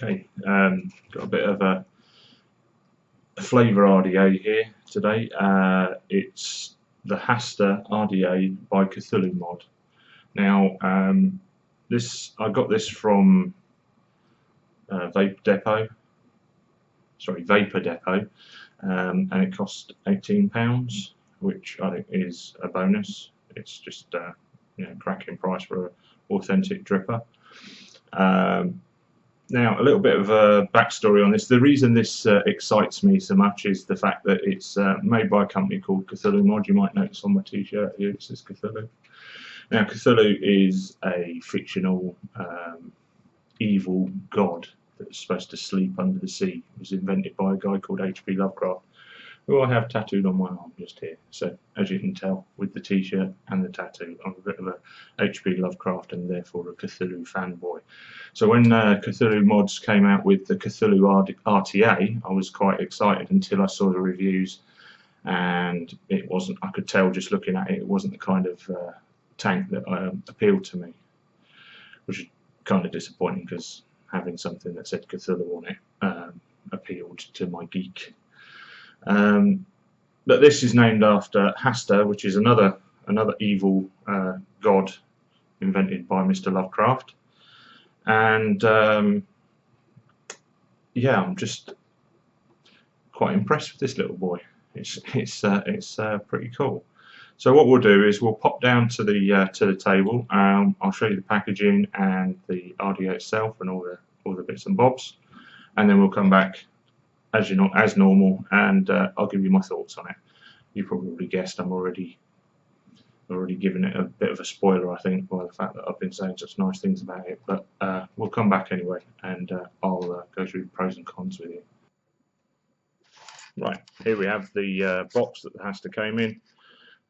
Okay, got a bit of a flavour RDA here today. It's the Hastur RDA by Cthulhu mod. Now, I got this from Vapor Depot, and it cost £18, which I think is a bonus. It's just cracking price for an authentic dripper. Now, a little bit of a backstory on this. The reason this excites me so much is the fact that it's made by a company called Cthulhu Mod. You might notice on my t-shirt here it says Cthulhu. Now, Cthulhu is a fictional evil god that's supposed to sleep under the sea. It was invented by a guy called H.P. Lovecraft, who I have tattooed on my arm just here. So, as you can tell, with the t-shirt and the tattoo, I'm a bit of a H.P. Lovecraft and therefore a Cthulhu fanboy. So when Cthulhu Mods came out with the Cthulhu RTA, I was quite excited until I saw the reviews, and it wasn't. I could tell just looking at it, it wasn't the kind of tank that appealed to me, which is kind of disappointing because having something that said Cthulhu on it appealed to my geek. But this is named after Hastur, which is another evil god invented by Mr. Lovecraft. And yeah, I'm just quite impressed with this little boy. It's pretty cool. So what we'll do is we'll pop down to the table. I'll show you the packaging and the RDA itself and all the bits and bobs, and then we'll come back as normal, and I'll give you my thoughts on it. You probably guessed I'm already giving it a bit of a spoiler, I think, by the fact that I've been saying such nice things about it. But we'll come back anyway, and I'll go through the pros and cons with you. Right, here we have the box that the Hastur came in.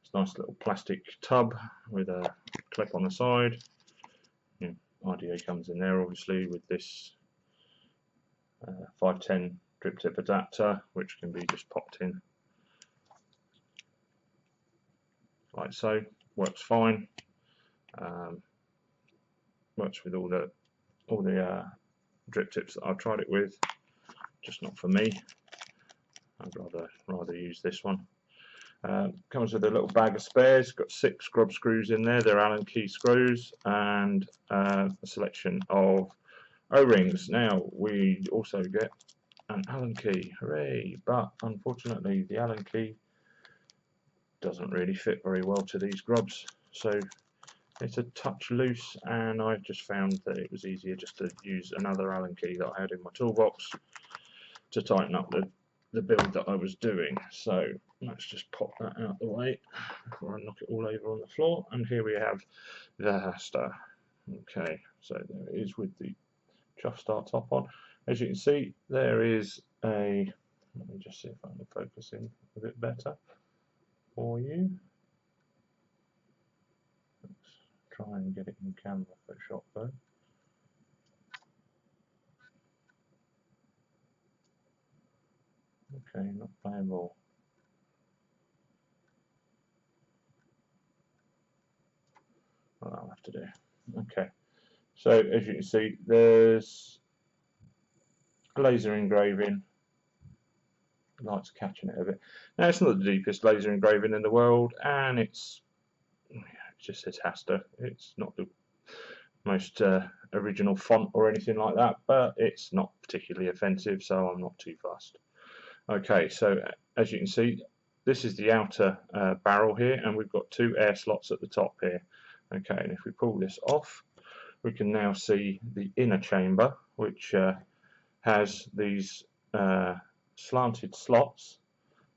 It's a nice little plastic tub with a clip on the side. RDA comes in there, obviously, with this 510 drip tip adapter, which can be just popped in like so. Works fine. Works with all the drip tips that I've tried it with, just not for me. I'd rather use this one. Comes with a little bag of spares. Got 6 grub screws in there. They're Allen key screws, and a selection of O-rings. Now we also get an Allen key, hooray! But unfortunately, the Allen key doesn't really fit very well to these grubs, so it's a touch loose, and I just found that it was easier just to use another Allen key that I had in my toolbox to tighten up the build that I was doing. So let's just pop that out the way before I knock it all over on the floor, and here we have the Hastur. Okay, so there it is with the chuff start top on. As you can see, there is a, let me just see if I can focus in a bit better for you. Let's try and get it in camera for a shot though. Okay, not playing ball. Well, that'll have to do. Okay, so as you can see, there's laser engraving. Light's catching it a bit. Now, it's not the deepest laser engraving in the world, and it just says Hastur. It's not the most original font or anything like that, but it's not particularly offensive, so I'm not too fussed. Okay, so as you can see, this is the outer barrel here, and we've got 2 air slots at the top here. Okay, and if we pull this off, we can now see the inner chamber, which has these slanted slots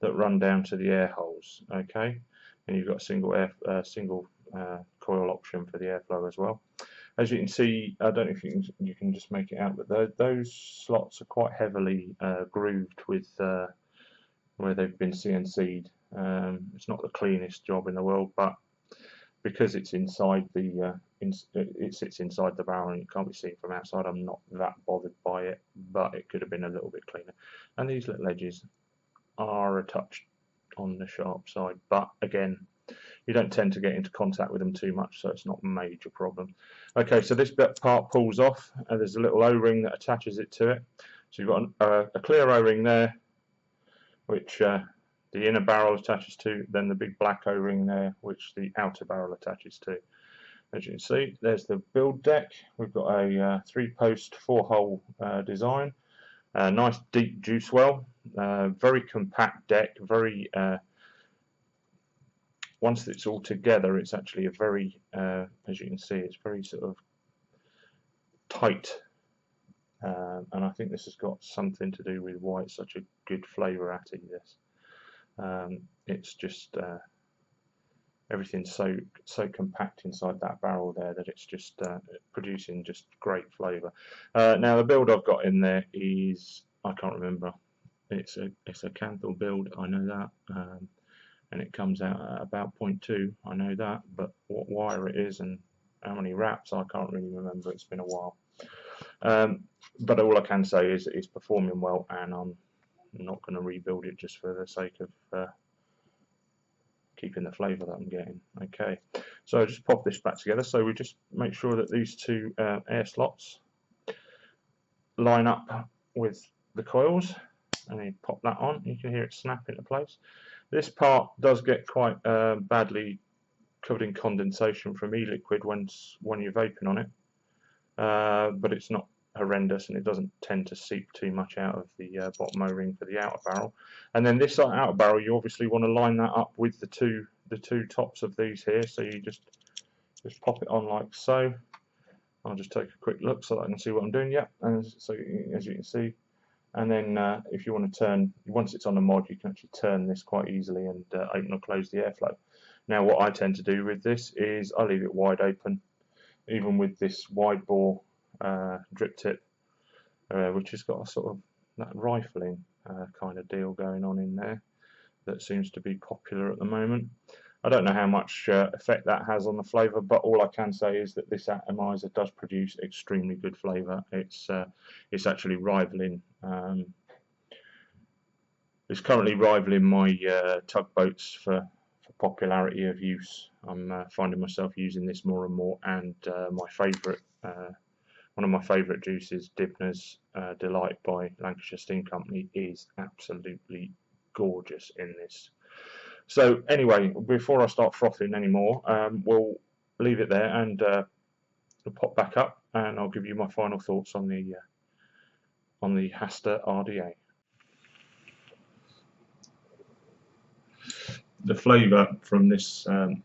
that run down to the air holes. Okay, and you've got a single coil option for the airflow as well. As you can see, I don't know if you can just make it out, but those slots are quite heavily grooved with where they've been CNC'd. It's not the cleanest job in the world, but because it's inside it sits inside the barrel and it can't be seen from outside, I'm not that bothered by it, but it could have been a little bit cleaner. And these little edges are a touch on the sharp side, but again, you don't tend to get into contact with them too much, so it's not a major problem. Okay, so this part pulls off, and there's a little O-ring that attaches it to it. So you've got a clear O-ring there, which the inner barrel attaches to, then the big black O-ring there, which the outer barrel attaches to. As you can see, there's the build deck. We've got a 3-post, 4-hole design. Nice deep juice well. Very compact deck. Very once it's all together, it's actually a very, as you can see, it's very sort of tight. And I think this has got something to do with why it's such a good flavour atty. This, it's just everything's so compact inside that barrel there that it's just producing just great flavour. Now the build I've got in there is, I can't remember. It's a Cthulhu build, I know that, and it comes out at about 0.2. I know that, but what wire it is and how many wraps I can't really remember. It's been a while. But all I can say is it's performing well, and I'm not going to rebuild it just for the sake of keeping the flavour that I'm getting. Okay, so just pop this back together. So we just make sure that these two air slots line up with the coils, and you pop that on. You can hear it snap into place. This part does get quite badly covered in condensation from e-liquid when you're vaping on it, but it's not horrendous, and it doesn't tend to seep too much out of the bottom O-ring for the outer barrel. And then this outer barrel, you obviously want to line that up with the two tops of these here. So you just pop it on like so. I'll just take a quick look so that I can see what I'm doing. Yeah, and so as you can see, and then if you want to turn, once it's on the mod, you can actually turn this quite easily and open or close the airflow. Now what I tend to do with this is I leave it wide open, even with this wide bore drip tip, which has got a sort of that rifling kind of deal going on in there that seems to be popular at the moment. I don't know how much effect that has on the flavour, but all I can say is that this atomizer does produce extremely good flavour. It's actually rivaling. It's currently rivaling my tugboats for popularity of use. I'm finding myself using this more and more, and my favourite, one of my favourite juices, Dibner's Delight by Lancashire Steam Company, is absolutely gorgeous in this. So anyway, before I start frothing anymore, we'll leave it there and we'll pop back up, and I'll give you my final thoughts on the Hastur RDA. The flavour from this Hastur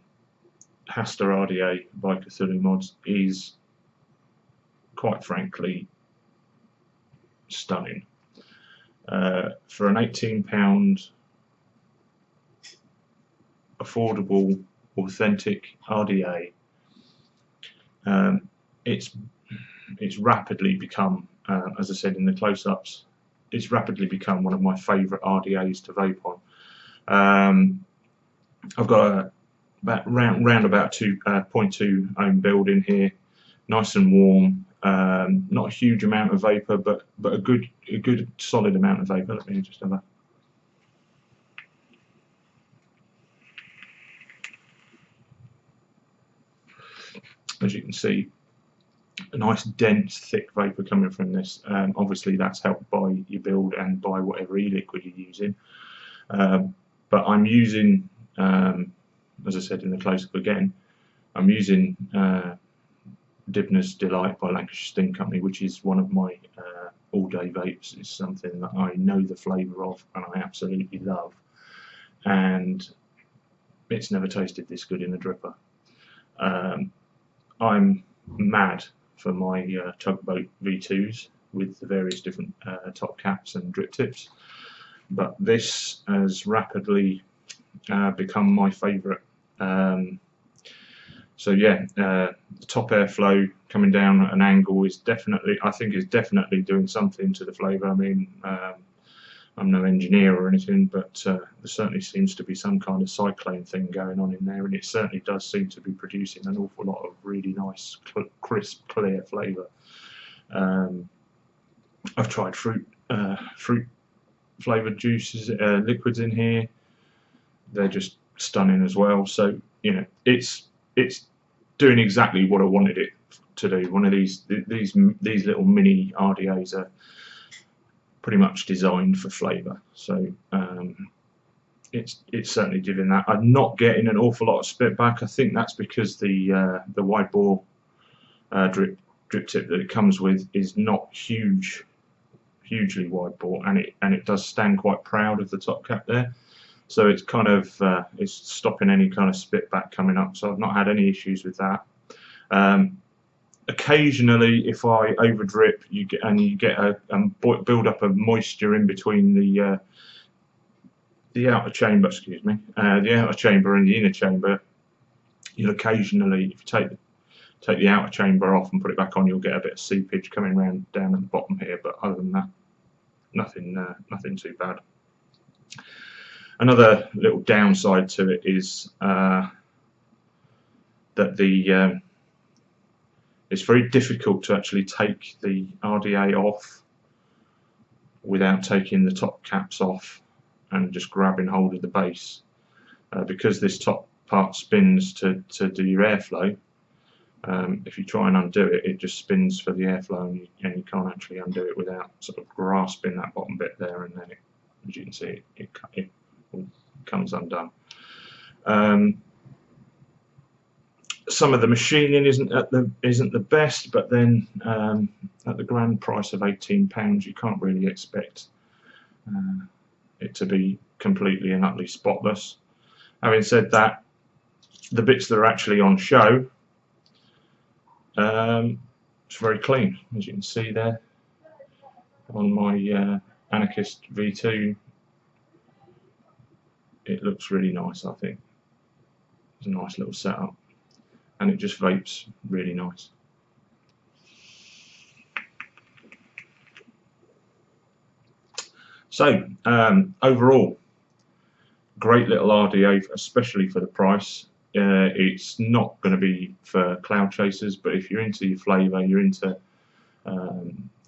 RDA by Cthulhu Mods is, quite frankly, stunning. For an £18 affordable, authentic RDA, it's rapidly become, as I said in the close-ups, it's rapidly become one of my favourite RDAs to vape on. I've got round about 2.2 ohm build in here, nice and warm. Not a huge amount of vapour, but a good solid amount of vapour. Let me just have a. As you can see, a nice dense thick vapour coming from this. Obviously that's helped by your build and by whatever e-liquid you're using, but I'm using, as I said in the close-up again, I'm using Dibner's Delight by Lancashire Steam Company, which is one of my all-day vapes. It's something that I know the flavour of and I absolutely love, and it's never tasted this good in a dripper. I'm mad for my tugboat V2s with the various different top caps and drip tips, but this has rapidly become my favourite. So yeah, the top airflow coming down at an angle is definitely, I think, is definitely doing something to the flavour. I mean, I'm no engineer or anything, but there certainly seems to be some kind of cyclone thing going on in there, and it certainly does seem to be producing an awful lot of really nice, crisp, clear flavour. I've tried fruit flavoured juices, liquids in here. They're just stunning as well. So you know, it's doing exactly what I wanted it to do. One of these little mini RDAs are pretty much designed for flavour. So it's certainly giving that. I'm not getting an awful lot of spit back. I think that's because the wide bore drip tip that it comes with is not hugely wide bore, and it does stand quite proud of the top cap there. So it's kind of it's stopping any kind of spit back coming up. So I've not had any issues with that. Occasionally, if I over drip, you get a build up of moisture in between the outer chamber, excuse me, the outer chamber and the inner chamber. You'll occasionally, if you take the outer chamber off and put it back on, you'll get a bit of seepage coming around down at the bottom here. But other than that, nothing too bad. Another little downside to it is that it's very difficult to actually take the RDA off without taking the top caps off and just grabbing hold of the base, because this top part spins to do your airflow. If you try and undo it, it just spins for the airflow, and you can't actually undo it without sort of grasping that bottom bit there, and then it, as you can see, it comes undone. Some of the machining isn't the best, but then at the grand price of £18, you can't really expect it to be completely and utterly spotless. Having said that, the bits that are actually on show, it's very clean, as you can see there on my Anarchist V2. It looks really nice, I think. It's a nice little setup, and it just vapes really nice. So overall, great little RDA, especially for the price. It's not going to be for cloud chasers, but if you're into your flavour, you're into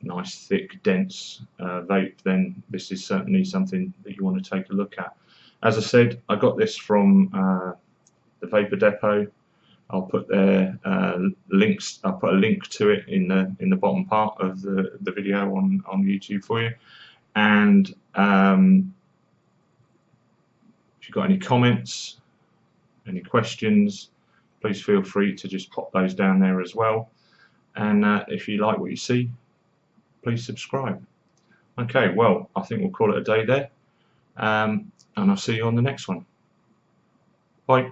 nice, thick, dense vape, then this is certainly something that you want to take a look at. As I said, I got this from the Vapor Depot. I'll put their links. I'll put a link to it in the bottom part of the video on YouTube for you. And if you've got any comments, any questions, please feel free to just pop those down there as well. And if you like what you see, please subscribe. Okay, well, I think we'll call it a day there. And I'll see you on the next one. Bye.